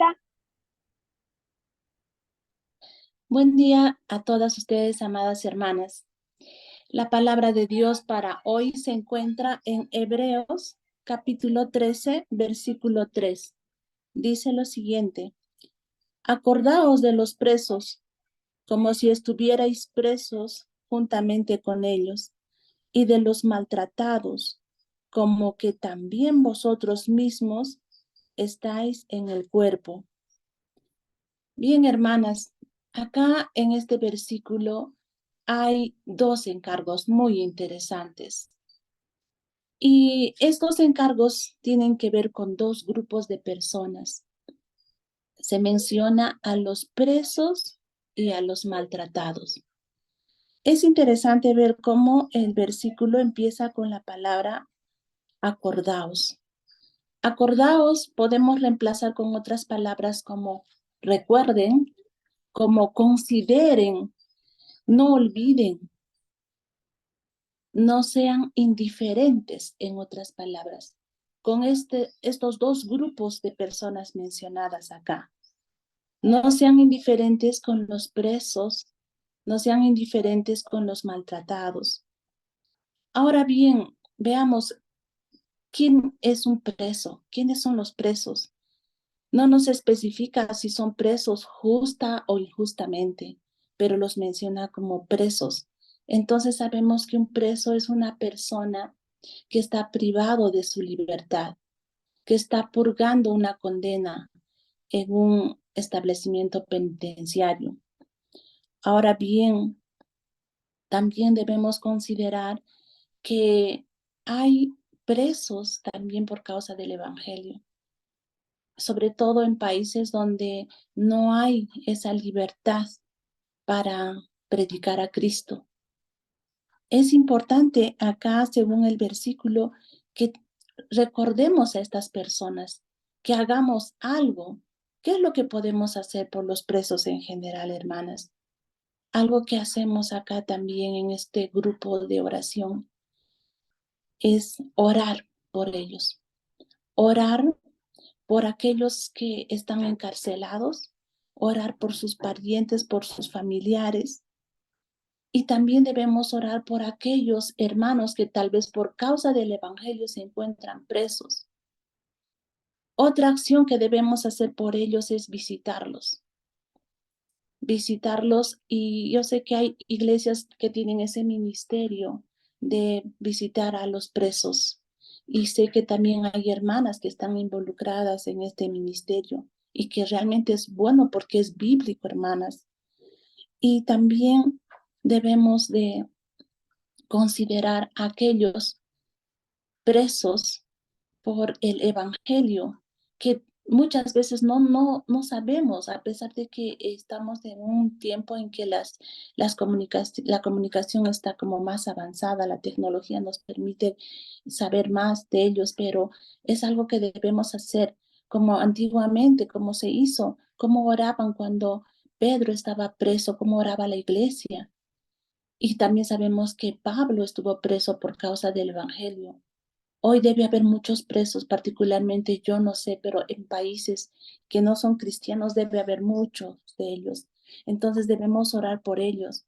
Alberta. Buen día a todas ustedes, amadas hermanas. La palabra de Dios para hoy se encuentra en Hebreos capítulo 13, versículo 3. Dice lo siguiente: acordaos de los presos, como si estuvierais presos juntamente con ellos, y de los maltratados, como que también vosotros mismos estáis en el cuerpo. Bien, hermanas, acá en este versículo hay dos encargos muy interesantes. Y estos encargos tienen que ver con dos grupos de personas. Se menciona a los presos y a los maltratados. Es interesante ver cómo el versículo empieza con la palabra acordaos. Acordaos podemos reemplazar con otras palabras como recuerden, como consideren, no olviden, no sean indiferentes, en otras palabras, con estos dos grupos de personas mencionadas acá. No sean indiferentes con los presos, no sean indiferentes con los maltratados. Ahora bien, veamos quién es un preso, quiénes son los presos. No nos especifica si son presos justa o injustamente, pero los menciona como presos. Entonces sabemos que un preso es una persona que está privado de su libertad, que está purgando una condena en un establecimiento penitenciario. Ahora bien, también debemos considerar que hay presos también por causa del Evangelio, sobre todo en países donde no hay esa libertad para predicar a Cristo. Es importante acá, según el versículo, que recordemos a estas personas, que hagamos algo. ¿Qué es lo que podemos hacer por los presos en general, hermanas? Algo que hacemos acá también en este grupo de oración es orar por ellos, orar por aquellos que están encarcelados, orar por sus parientes, por sus familiares. Y también debemos orar por aquellos hermanos que tal vez por causa del Evangelio se encuentran presos. Otra acción que debemos hacer por ellos es visitarlos. Visitarlos, y yo sé que hay iglesias que tienen ese ministerio de visitar a los presos. Y sé que también hay hermanas que están involucradas en este ministerio y que realmente es bueno porque es bíblico, hermanas. Y también debemos de considerar a aquellos presos por el Evangelio, que muchas veces no sabemos, a pesar de que estamos en un tiempo en que la comunicación está como más avanzada, la tecnología nos permite saber más de ellos, pero es algo que debemos hacer como antiguamente, como se hizo, cómo oraban cuando Pedro estaba preso, cómo oraba la iglesia. Y también sabemos que Pablo estuvo preso por causa del Evangelio. Hoy debe haber muchos presos, particularmente yo no sé, pero en países que no son cristianos debe haber muchos de ellos. Entonces debemos orar por ellos.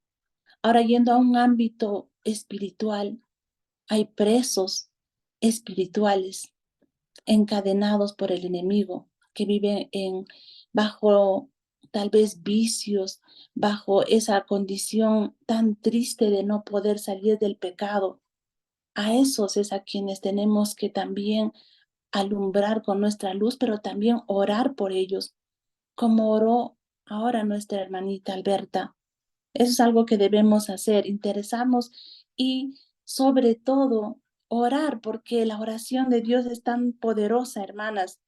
Ahora, yendo a un ámbito espiritual, hay presos espirituales encadenados por el enemigo que viven bajo tal vez vicios, bajo esa condición tan triste de no poder salir del pecado. A esos es a quienes tenemos que también alumbrar con nuestra luz, pero también orar por ellos, como oró ahora nuestra hermanita Alberta. Eso es algo que debemos hacer, interesarnos y sobre todo orar, porque la oración de Dios es tan poderosa, hermanas.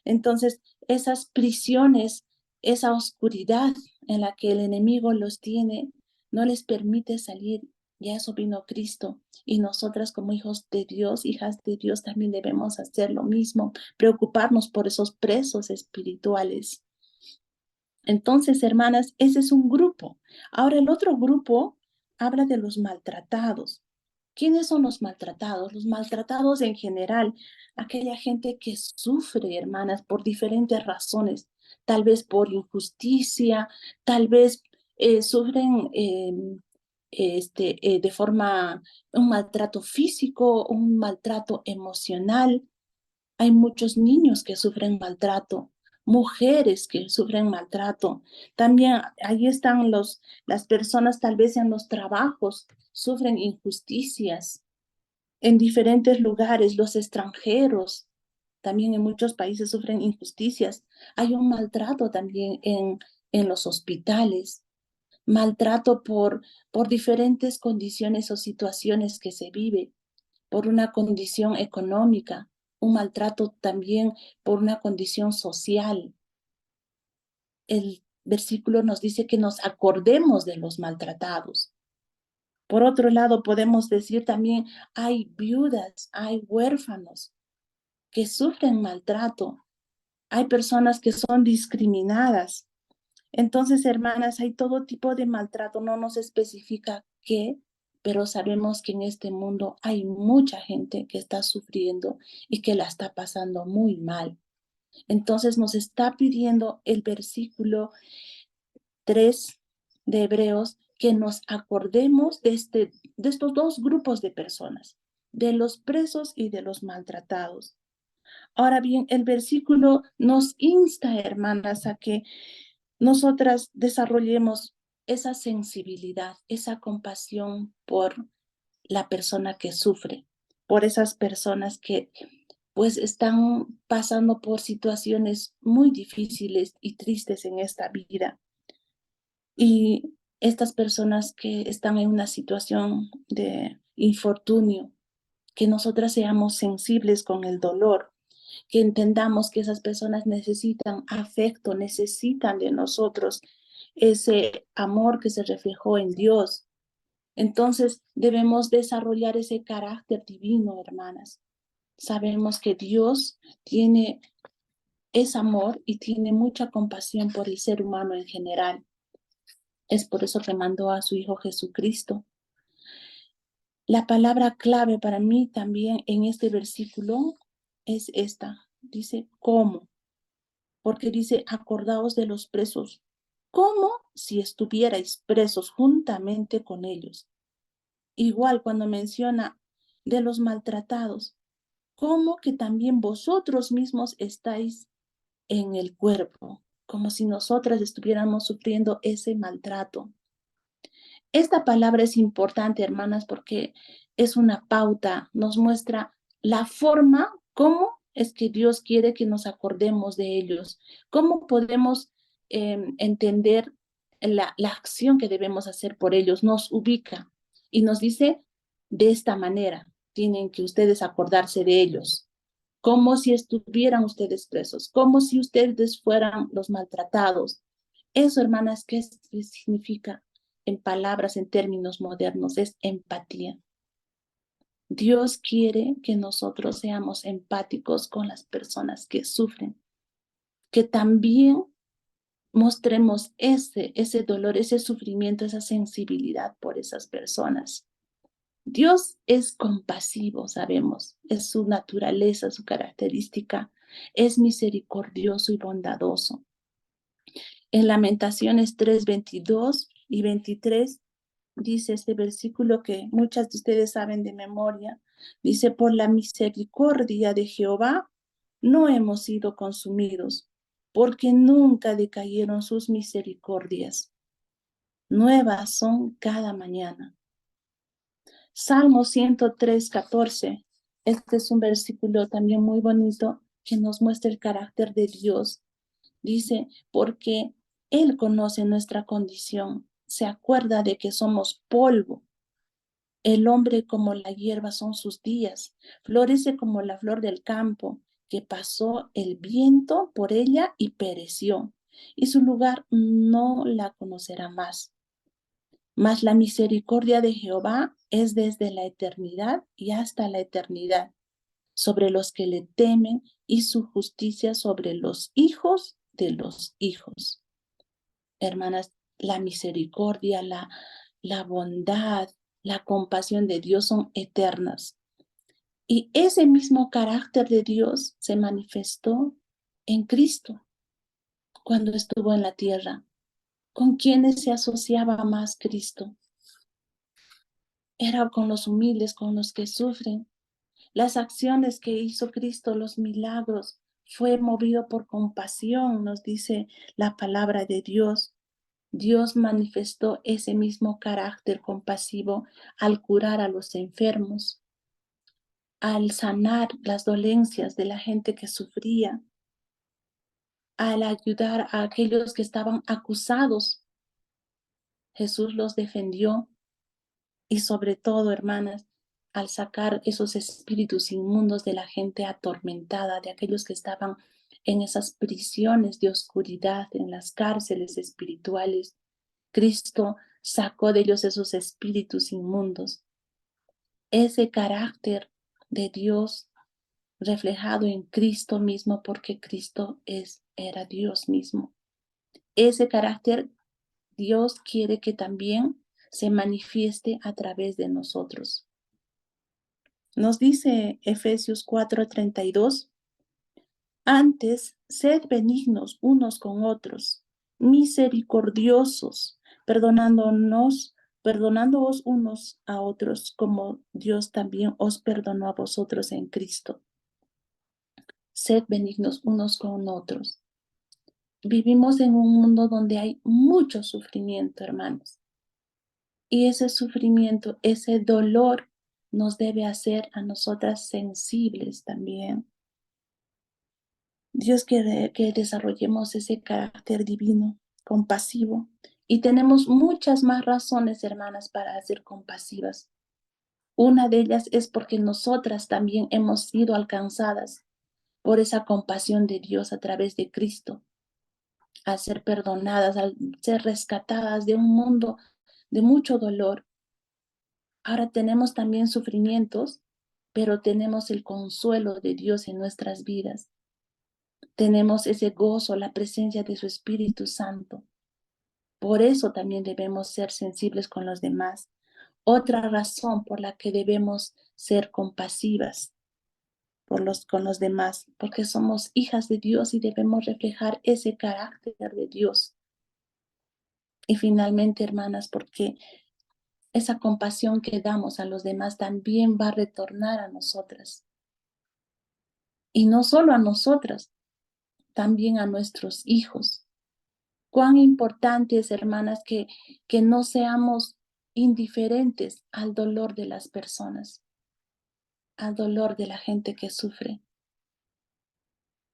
Entonces, esas prisiones, esa oscuridad en la que el enemigo los tiene, no les permite salir. Ya eso vino Cristo. Y nosotras como hijos de Dios, hijas de Dios, también debemos hacer lo mismo, preocuparnos por esos presos espirituales. Entonces, hermanas, ese es un grupo. Ahora, el otro grupo habla de los maltratados. ¿Quiénes son los maltratados? Los maltratados en general, aquella gente que sufre, hermanas, por diferentes razones. tal vez por injusticia, tal vez sufren de forma un maltrato físico, un maltrato emocional. Hay muchos niños que sufren maltrato, mujeres que sufren maltrato. También ahí están las personas tal vez en los trabajos, sufren injusticias en diferentes lugares, los extranjeros. También en muchos países sufren injusticias. Hay un maltrato también en los hospitales, maltrato por diferentes condiciones o situaciones que se vive, por una condición económica, un maltrato también por una condición social. El versículo nos dice que nos acordemos de los maltratados. Por otro lado, podemos decir también, hay viudas, hay huérfanos que sufren maltrato, hay personas que son discriminadas. Entonces, hermanas, hay todo tipo de maltrato, no nos especifica qué, pero sabemos que en este mundo hay mucha gente que está sufriendo y que la está pasando muy mal. Entonces nos está pidiendo el versículo 3 de Hebreos que nos acordemos de estos dos grupos de personas, de los presos y de los maltratados. Ahora bien, el versículo nos insta, hermanas, a que nosotras desarrollemos esa sensibilidad, esa compasión por la persona que sufre, por esas personas que pues están pasando por situaciones muy difíciles y tristes en esta vida. Y estas personas que están en una situación de infortunio, que nosotras seamos sensibles con el dolor, que entendamos que esas personas necesitan afecto, necesitan de nosotros ese amor que se reflejó en Dios. Entonces debemos desarrollar ese carácter divino, hermanas. Sabemos que Dios es amor y tiene mucha compasión por el ser humano en general. Es por eso que mandó a su Hijo Jesucristo. La palabra clave para mí también en este versículo es esta. Dice, ¿cómo? Porque dice, acordaos de los presos, como si estuvierais presos juntamente con ellos. Igual cuando menciona de los maltratados, como que también vosotros mismos estáis en el cuerpo, como si nosotras estuviéramos sufriendo ese maltrato. Esta palabra es importante, hermanas, porque es una pauta, nos muestra la forma, cómo es que Dios quiere que nos acordemos de ellos, cómo podemos entender la acción que debemos hacer por ellos, nos ubica y nos dice de esta manera, tienen que ustedes acordarse de ellos, como si estuvieran ustedes presos, como si ustedes fueran los maltratados. Eso, hermanas, ¿qué significa? En palabras, en términos modernos, es empatía. Dios quiere que nosotros seamos empáticos con las personas que sufren, que también mostremos ese dolor, ese sufrimiento, esa sensibilidad por esas personas. Dios es compasivo, sabemos, es su naturaleza, su característica, es misericordioso y bondadoso. En Lamentaciones 3, 22 y 23 dice este versículo que muchas de ustedes saben de memoria. Dice, por la misericordia de Jehová no hemos sido consumidos, porque nunca decayeron sus misericordias. Nuevas son cada mañana. Salmo 103, 14. Este es un versículo también muy bonito que nos muestra el carácter de Dios. Dice, porque Él conoce nuestra condición, se acuerda de que somos polvo. El hombre como la hierba son sus días, florece como la flor del campo, que pasó el viento por ella y pereció, y su lugar no la conocerá más. Mas la misericordia de Jehová es desde la eternidad y hasta la eternidad sobre los que le temen y su justicia sobre los hijos de los hijos. Hermanas, la misericordia, la bondad, la compasión de Dios son eternas. Y ese mismo carácter de Dios se manifestó en Cristo. cuando estuvo en la tierra? ¿Con quiénes se asociaba más Cristo? Era con los humildes, con los que sufren. Las acciones que hizo Cristo, los milagros, fue movido por compasión, nos dice la palabra de Dios. Dios manifestó ese mismo carácter compasivo al curar a los enfermos, al sanar las dolencias de la gente que sufría, al ayudar a aquellos que estaban acusados. Jesús los defendió y sobre todo, hermanas, al sacar esos espíritus inmundos de la gente atormentada, de aquellos que estaban en esas prisiones de oscuridad, en las cárceles espirituales, Cristo sacó de ellos esos espíritus inmundos. Ese carácter de Dios reflejado en Cristo mismo, porque Cristo era Dios mismo. Ese carácter Dios quiere que también se manifieste a través de nosotros. Nos dice Efesios 4:32, antes, sed benignos unos con otros, misericordiosos, perdonándoos unos a otros, como Dios también os perdonó a vosotros en Cristo. Sed benignos unos con otros. Vivimos en un mundo donde hay mucho sufrimiento, hermanos. Y ese sufrimiento, ese dolor, nos debe hacer a nosotras sensibles también. Dios quiere que desarrollemos ese carácter divino, compasivo. Y tenemos muchas más razones, hermanas, para ser compasivas. Una de ellas es porque nosotras también hemos sido alcanzadas por esa compasión de Dios a través de Cristo, al ser perdonadas, al ser rescatadas de un mundo de mucho dolor. Ahora tenemos también sufrimientos, pero tenemos el consuelo de Dios en nuestras vidas. Tenemos ese gozo, la presencia de su Espíritu Santo. Por eso también debemos ser sensibles con los demás. Otra razón por la que debemos ser compasivas con los demás, porque somos hijas de Dios y debemos reflejar ese carácter de Dios. Y finalmente, hermanas, porque esa compasión que damos a los demás también va a retornar a nosotras. Y no solo a nosotras, también a nuestros hijos. Cuán importante es, hermanas, que no seamos indiferentes al dolor de las personas, al dolor de la gente que sufre.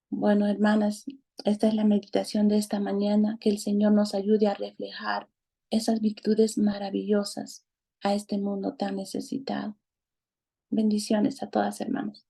Bueno, hermanas, esta es la meditación de esta mañana, que el Señor nos ayude a reflejar esas virtudes maravillosas a este mundo tan necesitado. Bendiciones a todas, hermanas.